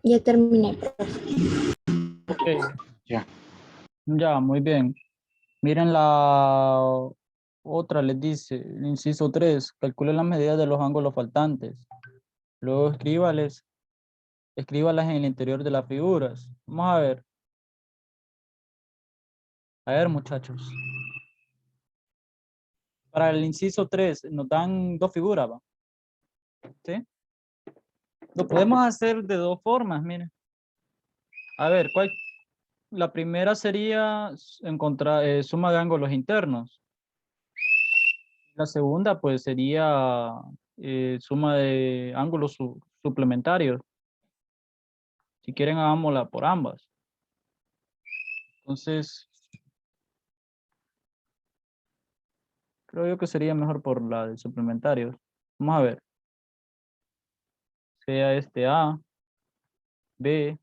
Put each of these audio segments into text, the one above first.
Ya terminé, profe. Ok, Ya. ya, muy bien. Miren la otra, les dice, el inciso 3, calcule las medidas de los ángulos faltantes. Luego escríbalas en el interior de las figuras. Vamos a ver. A ver, muchachos. Para el inciso 3 nos dan dos figuras, ¿va? ¿Sí? Lo podemos hacer de dos formas, miren. A ver, la primera sería encontrar suma de ángulos internos. La segunda, pues, sería suma de ángulos suplementarios. Si quieren, hagámosla por ambas. Entonces, creo yo que sería mejor por la de suplementarios. Vamos a ver. Sea este A, B,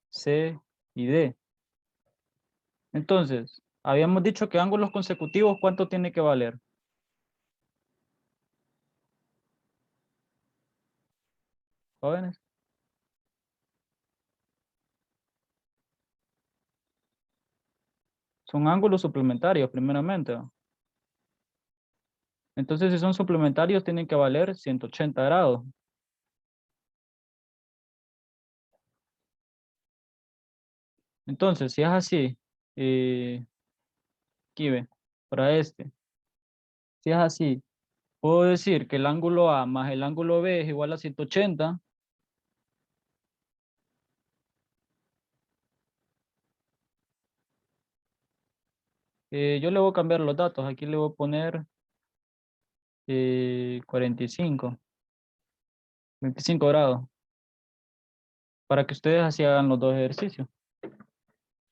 C y D. Entonces, habíamos dicho que ángulos consecutivos, ¿cuánto tiene que valer? Jóvenes. Son ángulos suplementarios, primeramente, ¿va? Entonces, si son suplementarios, tienen que valer 180 grados. Entonces, si es así, aquí ve, para este. Si es así, puedo decir que el ángulo A más el ángulo B es igual a 180. Yo le voy a cambiar los datos. Aquí le voy a poner 45, 25 grados, para que ustedes así hagan los dos ejercicios.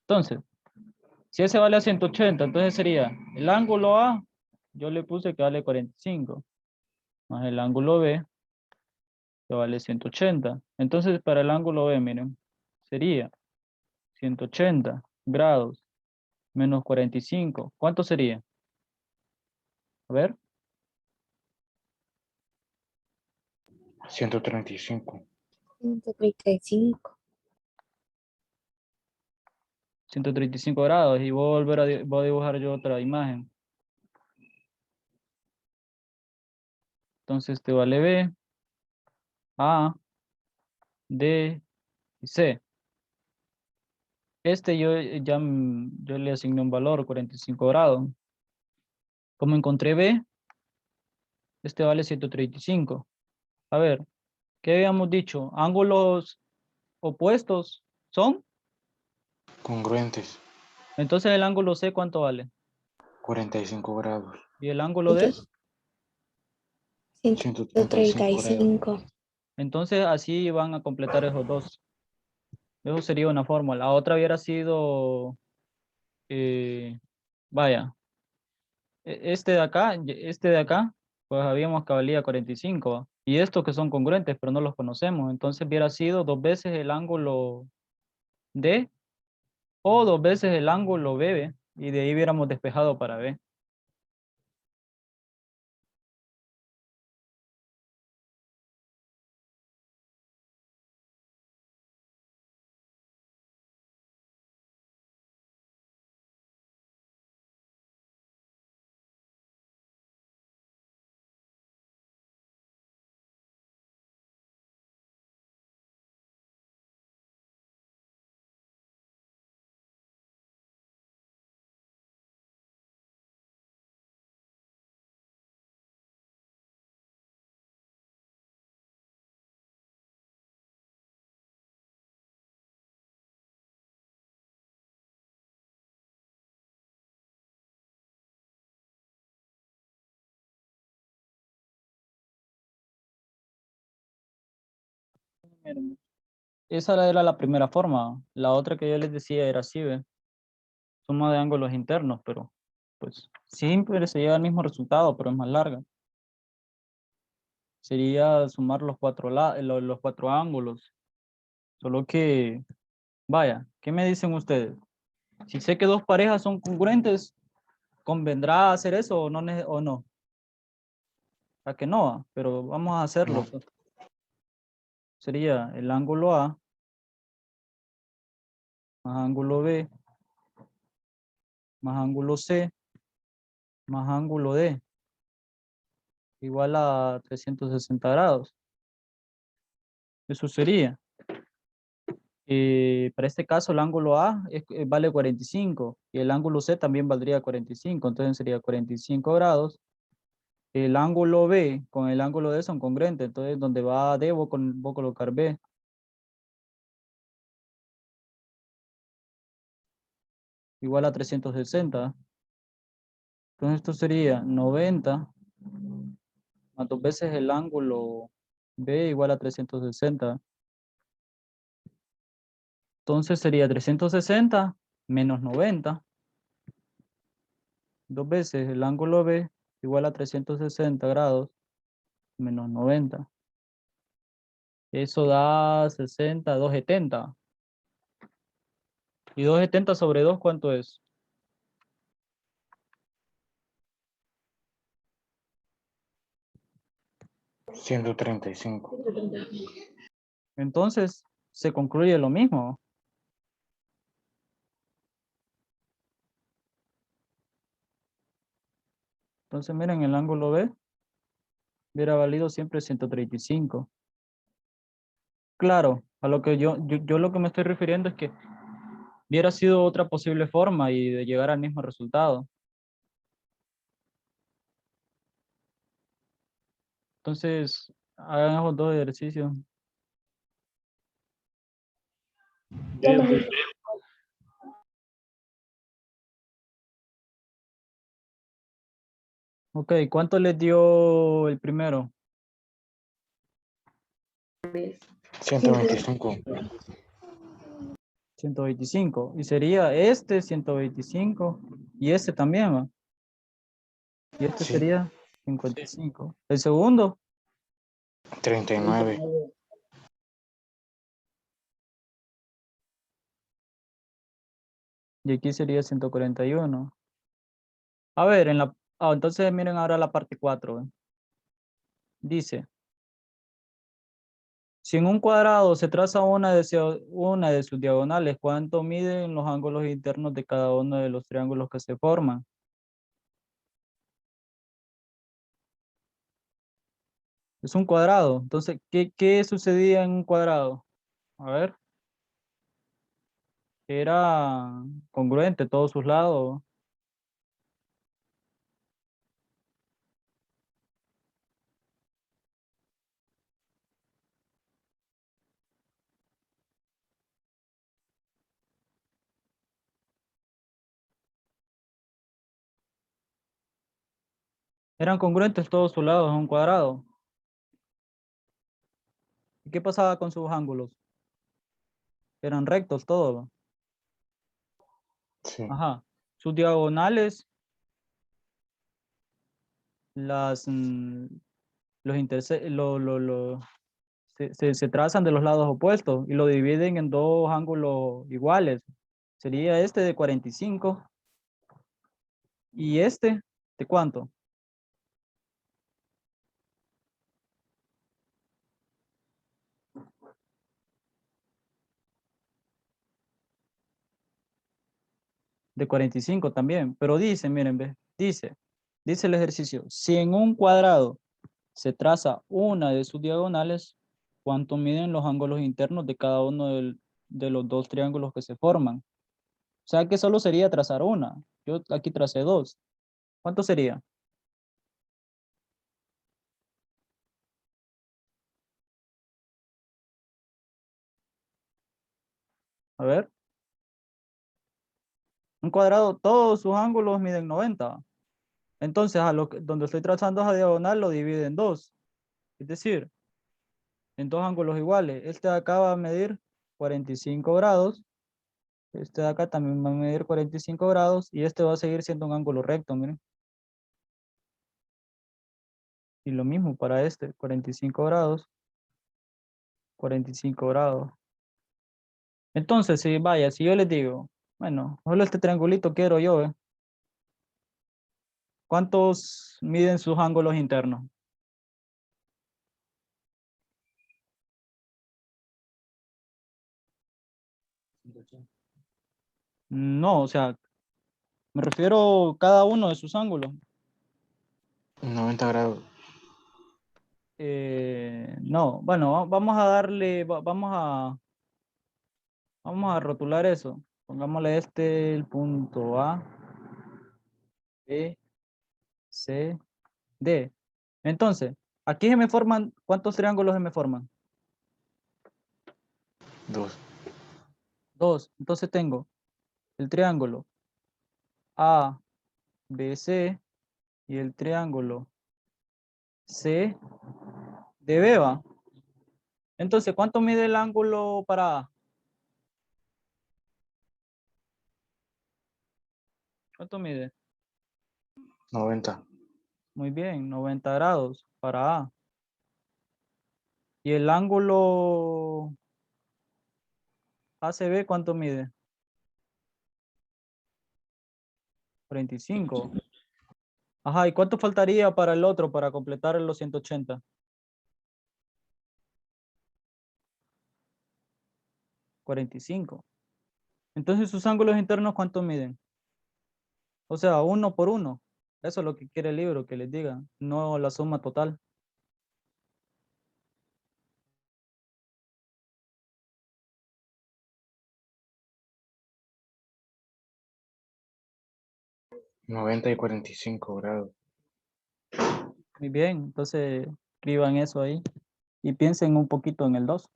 Entonces, si ese vale a 180, entonces sería el ángulo A, yo le puse que vale 45, más el ángulo B, que vale 180. Entonces, para el ángulo B, miren, sería 180 grados menos 45. ¿Cuánto sería? A ver, 135. 135. 135 grados. Y voy a volver voy a dibujar yo otra imagen. Entonces, este vale B, A, D y C. Este yo le asigné un valor, 45 grados. Como encontré B, este vale 135. A ver, ¿qué habíamos dicho? Ángulos opuestos son. Congruentes. Entonces el ángulo C, ¿cuánto vale? 45 grados. ¿Y el ángulo D? Ellos, 135 grados. 135. Entonces así van a completar esos dos. Eso sería una fórmula. La otra hubiera sido, vaya, este de acá, pues habíamos que valía 45, ¿va? Y estos que son congruentes, pero no los conocemos. Entonces hubiera sido dos veces el ángulo D o dos veces el ángulo B, y de ahí hubiéramos despejado para B. Miren, esa era la primera forma. La otra que yo les decía era así, ¿ve? Suma de ángulos internos, pero pues siempre se llega al mismo resultado, pero es más larga. Sería sumar los cuatro ángulos. Solo que, vaya, ¿qué me dicen ustedes? Si sé que dos parejas son congruentes, ¿convendrá hacer eso o no? O no? ¿A que no? Pero vamos a hacerlo, No. pues. Sería el ángulo A más ángulo B, más ángulo C, más ángulo D, igual a 360 grados. Eso sería. Para este caso, el ángulo A vale 45 y el ángulo C también valdría 45, entonces sería 45 grados. El ángulo B con el ángulo D son congruentes, entonces donde va D voy a colocar B. Igual a 360. Entonces esto sería 90 más 2 veces el ángulo B igual a 360. Entonces sería 360 menos 90. 2 veces el ángulo B igual a 360 grados menos 90. Eso da 60, 270. ¿Y 270 sobre 2 cuánto es? $135. Entonces se concluye lo mismo. Entonces miren, el ángulo B hubiera valido siempre 135. Claro, a lo que yo lo que me estoy refiriendo es que hubiera sido otra posible forma y de llegar al mismo resultado. Entonces, hagan esos dos ejercicios. Ya los hice. Ok, ¿cuánto les dio el primero? 125. 125. Y sería este 125 y este también, ¿va? Y este Sí, sería 55. El segundo, 39. y aquí sería 141. A ver, entonces miren ahora la parte 4. ¿eh? Dice, si en un cuadrado se traza una de sus diagonales, ¿cuánto miden los ángulos internos de cada uno de los triángulos que se forman? Es un cuadrado. Entonces, ¿qué sucedía en un cuadrado? A ver, era congruente todos sus lados. Eran congruentes todos sus lados en un cuadrado. ¿Y qué pasaba con sus ángulos? Eran rectos todos. Sí. Ajá. Sus diagonales, las, los interse se trazan de los lados opuestos y lo dividen en dos ángulos iguales. Sería este de 45 y este de ¿cuánto? De 45 también. Pero dice, miren, ve, dice el ejercicio, si en un cuadrado se traza una de sus diagonales, ¿cuánto miden los ángulos internos de cada uno de los dos triángulos que se forman? O sea que solo sería trazar una. Yo aquí tracé dos. ¿Cuánto sería? A ver. Un cuadrado, todos sus ángulos miden 90. Entonces, donde estoy trazando esa diagonal lo divide en dos. Es decir, en dos ángulos iguales. Este de acá va a medir 45 grados. Este de acá también va a medir 45 grados. Y este va a seguir siendo un ángulo recto, miren. Y lo mismo para este, 45 grados. 45 grados. Entonces, si vaya, si yo les digo, bueno, solo este triangulito quiero yo, ¿eh? ¿Cuántos miden sus ángulos internos? No, o sea, me refiero a cada uno de sus ángulos. 90 grados. No, bueno, vamos a darle, vamos a rotular eso. Pongámosle el punto A, B, C, D. Entonces, aquí se me forman, ¿cuántos triángulos se me forman? 2. Dos. Entonces tengo el triángulo A, B, C y el triángulo C, D, B, ¿va? Entonces, ¿cuánto mide el ángulo para A? ¿Cuánto mide? 90. Muy bien, 90 grados para A. ¿Y el ángulo ACB cuánto mide? 45. Ajá, ¿y cuánto faltaría para el otro para completar los 180? 45. Entonces, sus ángulos internos, ¿cuánto miden? O sea, uno por uno. Eso es lo que quiere el libro, que les diga, no la suma total. Noventa y 45 grados. Muy bien, entonces escriban eso ahí y piensen un poquito en el 2.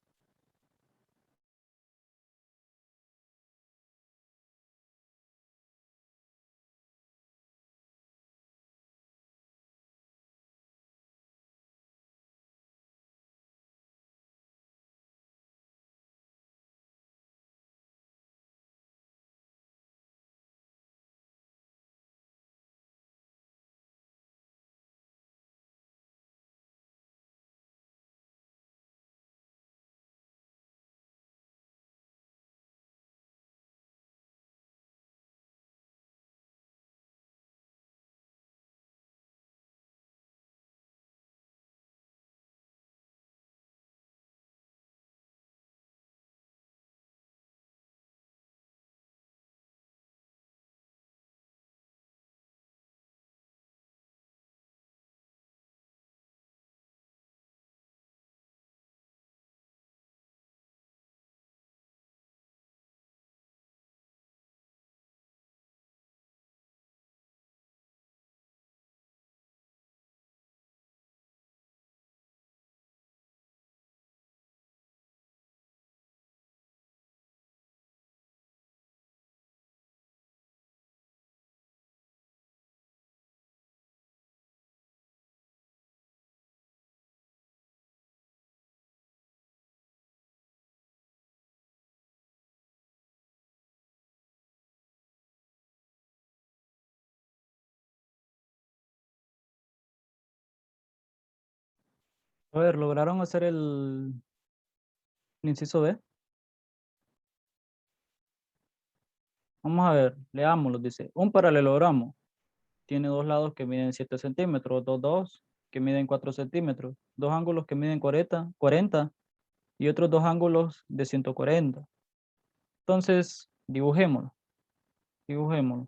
A ver, ¿lograron hacer el inciso B? Vamos a ver, leámoslo, dice. Un paralelogramo tiene dos lados que miden 7 centímetros, dos que miden 4 centímetros, dos ángulos que miden 40 y otros dos ángulos de 140. Entonces, dibujémoslo, dibujémoslo.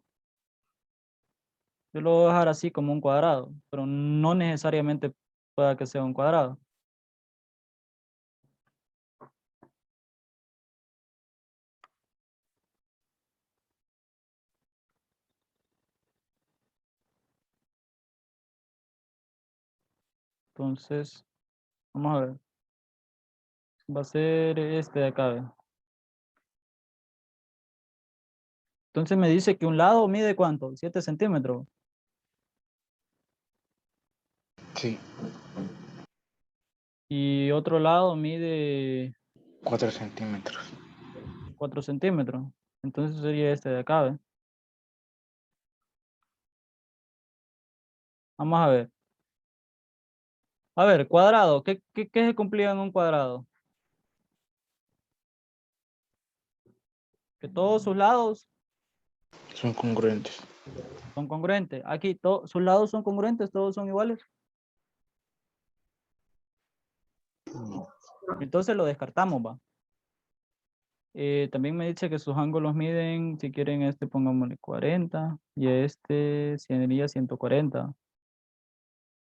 Yo lo voy a dejar así como un cuadrado, pero no necesariamente pueda que sea un cuadrado. Entonces, vamos a ver. Va a ser este de acá, ¿ve? Entonces me dice que un lado mide ¿cuánto? 7 centímetros. Sí. Y otro lado mide 4 centímetros. 4 centímetros. Entonces sería este de acá, ¿ve? Vamos a ver. A ver, cuadrado. ¿Qué se cumplía en un cuadrado? Que todos sus lados Son congruentes. son congruentes. Aquí sus lados son congruentes, todos son iguales. No. Entonces lo descartamos, va. También me dice que sus ángulos miden, si quieren este pongámosle 40 y este sería 140.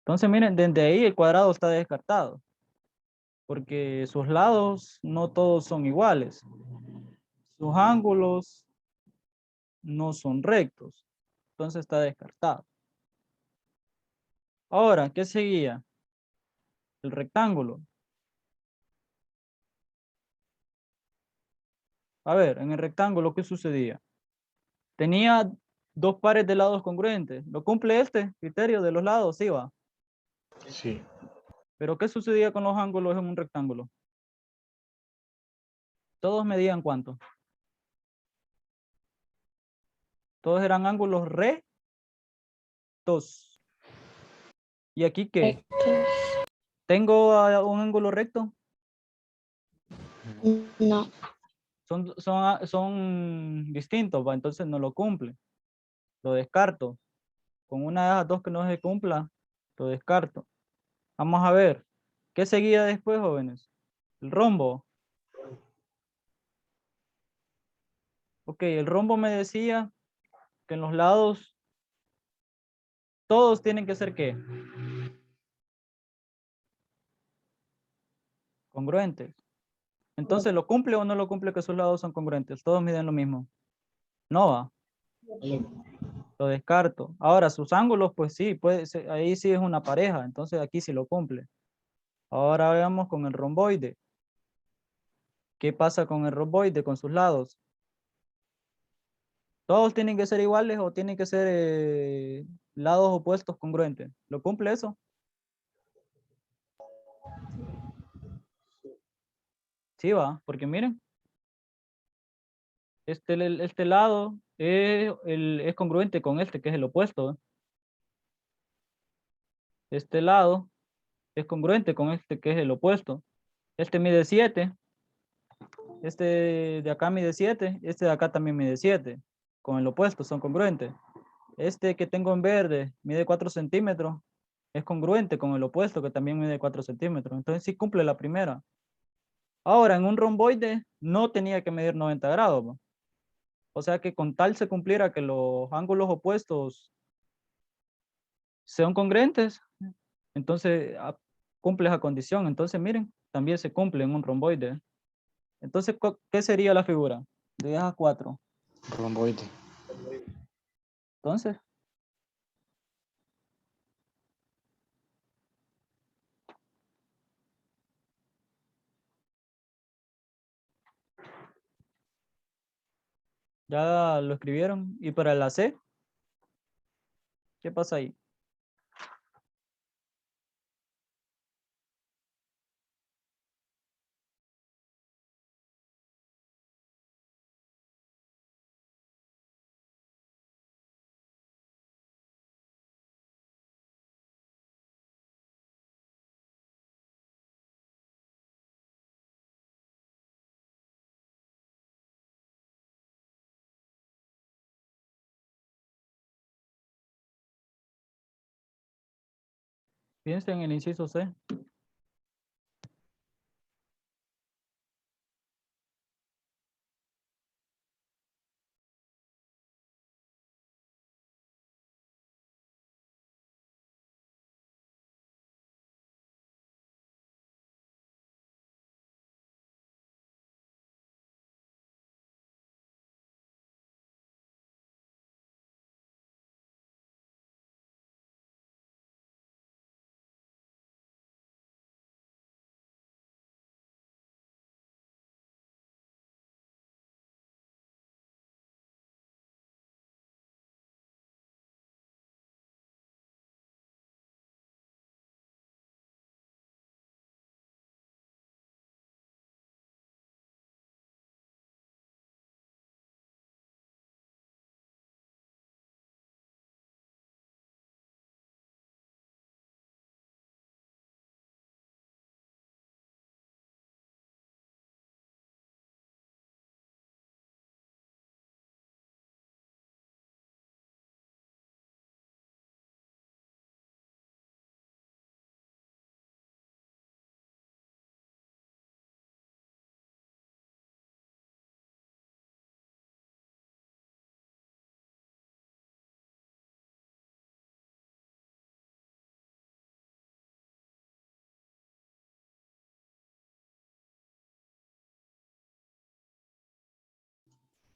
Entonces miren, desde ahí el cuadrado está descartado, porque sus lados no todos son iguales. Sus ángulos no son rectos, entonces está descartado. Ahora, ¿qué seguía? El rectángulo. A ver, en el rectángulo, ¿qué sucedía? Tenía dos pares de lados congruentes. ¿Lo cumple este criterio de los lados? Sí, va. Sí. Pero ¿qué sucedía con los ángulos en un rectángulo? Todos medían ¿cuánto? Todos eran ángulos rectos. ¿Y aquí qué? Rectos. ¿Tengo un ángulo recto? No. Son distintos, ¿va? Entonces no lo cumple. Lo descarto. Con una de esas dos que no se cumpla, lo descarto. Vamos a ver. ¿Qué seguía después, jóvenes? El rombo. Ok, el rombo me decía que en los lados todos tienen que ser ¿qué? Congruentes. Entonces, ¿lo cumple o no lo cumple que sus lados son congruentes? Todos miden lo mismo. No va. Lo descarto. Ahora, sus ángulos, pues sí, puede ser, ahí sí es una pareja. Entonces, aquí sí lo cumple. Ahora veamos con el romboide. ¿Qué pasa con el romboide, con sus lados? ¿Todos tienen que ser iguales o tienen que ser lados opuestos congruentes? ¿Lo cumple eso? Sí va, porque miren, este lado es congruente con este, que es el opuesto. Este lado es congruente con este, que es el opuesto. Este mide 7, este de acá mide 7, este de acá también mide 7. Con el opuesto son congruentes. Este que tengo en verde mide 4 centímetros, es congruente con el opuesto que también mide 4 centímetros. Entonces sí cumple la primera. Ahora, en un romboide no tenía que medir 90 grados, ¿va? O sea que con tal se cumpliera que los ángulos opuestos sean congruentes, entonces cumple esa condición. Entonces miren, también se cumple en un romboide. Entonces, ¿qué sería la figura? De 10 a 4. Romboide. Entonces, ya lo escribieron. ¿Y para la C? ¿Qué pasa ahí? Piensen en el inciso C.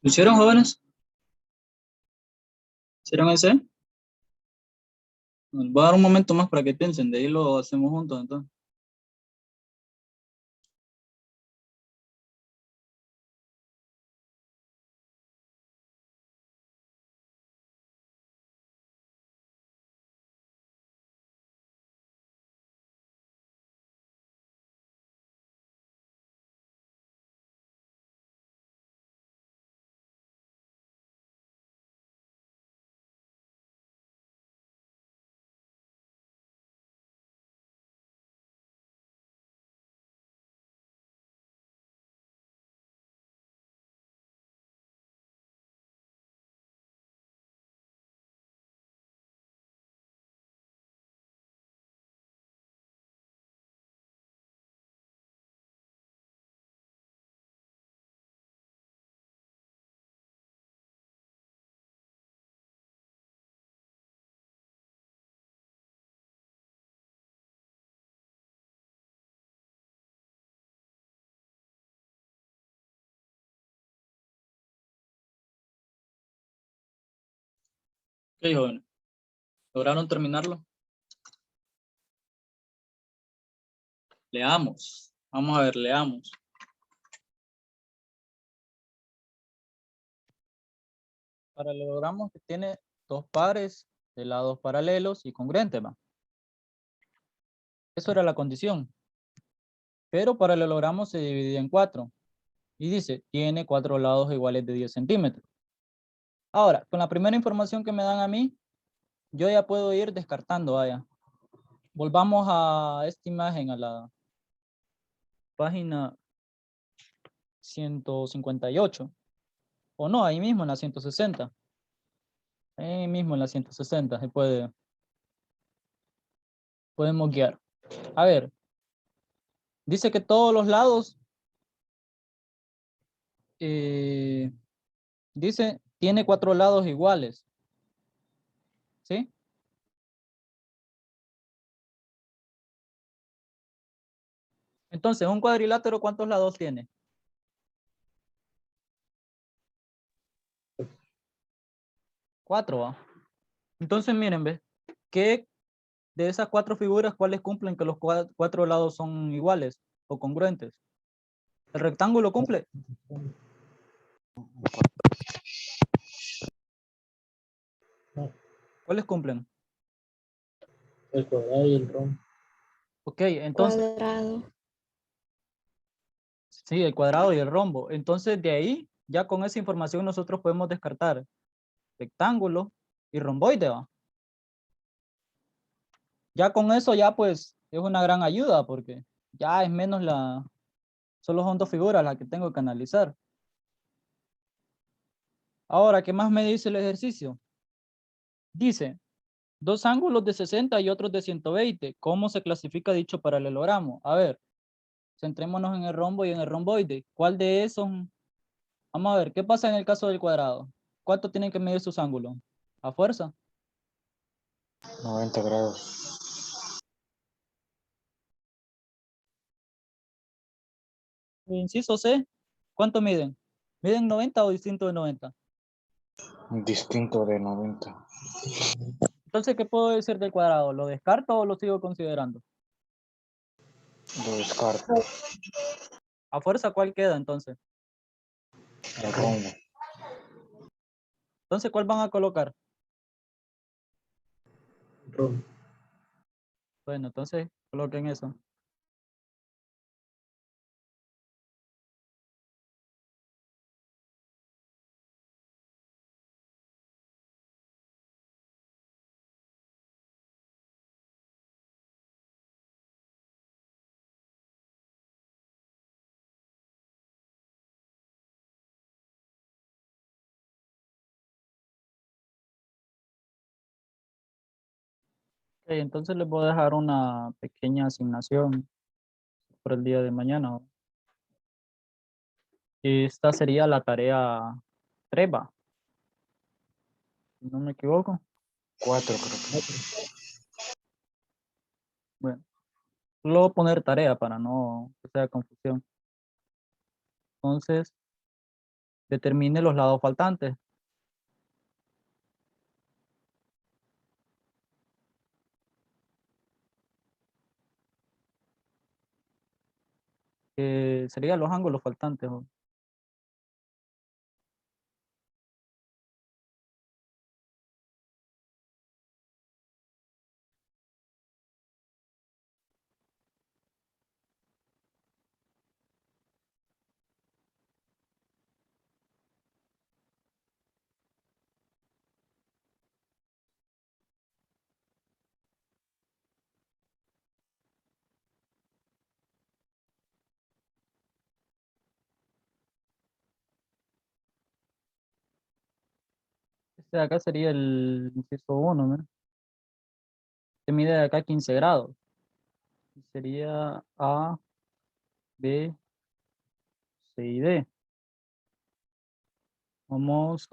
¿Lo hicieron, jóvenes? ¿Hicieron ese? Voy a dar un momento más para que piensen, de ahí lo hacemos juntos entonces. Ok, jóvenes. ¿Lograron terminarlo? Leamos. Vamos a ver, leamos. Paralelogramo que tiene dos pares de lados paralelos y congruentes, ¿va? Eso era la condición. Pero paralelogramo se divide en 4. Y dice, tiene 4 lados iguales de 10 centímetros. Ahora, con la primera información que me dan a mí, yo ya puedo ir descartando, vaya. Volvamos a esta imagen, a la página 158. O no, ahí mismo en la 160. Ahí mismo en la 160 se podemos guiar. A ver, dice que todos los lados, dice, tiene 4 lados iguales. ¿Sí? Entonces, un cuadrilátero, ¿cuántos lados tiene? 4, ¿va? Entonces, miren, ¿ves? ¿Qué de esas 4 figuras, cuáles cumplen que los 4 lados son iguales o congruentes? ¿El rectángulo cumple? ¿Cuáles cumplen? El cuadrado y el rombo. Ok, entonces, Cuadrado. sí, el cuadrado y el rombo. Entonces, de ahí, ya con esa información nosotros podemos descartar rectángulo y romboide, ¿va? Ya con eso ya pues es una gran ayuda porque ya es menos solo son 2 figuras las que tengo que analizar. Ahora, ¿qué más me dice el ejercicio? Dice, 2 ángulos de 60 y otros de 120. ¿Cómo se clasifica dicho paralelogramo? A ver, centrémonos en el rombo y en el romboide. ¿Cuál de esos? Vamos a ver, ¿qué pasa en el caso del cuadrado? ¿Cuánto tienen que medir sus ángulos? ¿A fuerza? 90 grados. Inciso C, ¿cuánto miden? ¿Miden 90 o distinto de 90? Distinto de 90. Entonces, ¿qué puedo decir del cuadrado? ¿Lo descarto o lo sigo considerando? Lo descarto. ¿A fuerza cuál queda entonces? El rombo. Entonces, ¿cuál van a colocar? Rombo. Bueno, entonces coloquen eso. Ok, entonces les voy a dejar una pequeña asignación por el día de mañana. Esta sería la tarea 3, ¿va? Si no me equivoco. 4 creo que. Bueno, solo voy a poner tarea para no que sea confusión. Entonces, Determine los lados faltantes. Que serían los ángulos faltantes. ¿O? Este de acá sería el inciso 1, ¿no? Se mide de acá 15 grados. Sería A, B, C y D. Vamos